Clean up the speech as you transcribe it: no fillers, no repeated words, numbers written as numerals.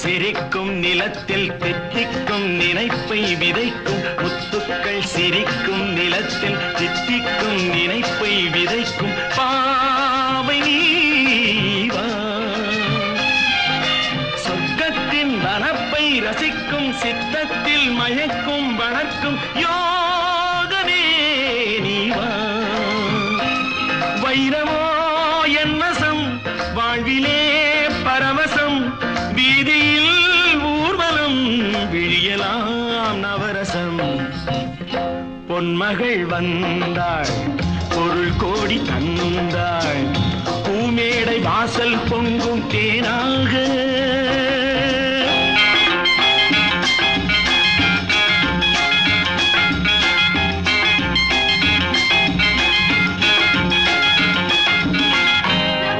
சிரிக்கும் நிலத்தில் தித்திக்கும் நினைப்பை விதைக்கும் முத்துக்கள் சிரிக்கும் நிலத்தில் தித்திக்கும் நினைப்பை விதைக்கும் பாவை நீவா சொர்க்கத்தின் வனப்பை ரசிக்கும் சித்தத்தில் மயக்கும் வளர்க்கும் யோகமே நீவா வைரமோ என் வசம் வாழ்விலே பரவசம் வீதியில் ஊர்வலம் விழியலாம் நவரசம் பொன்மகள் வந்தாள் பொருள் கோடி தந்தாள் பூமேடை வாசல் பொங்கும் தேனாக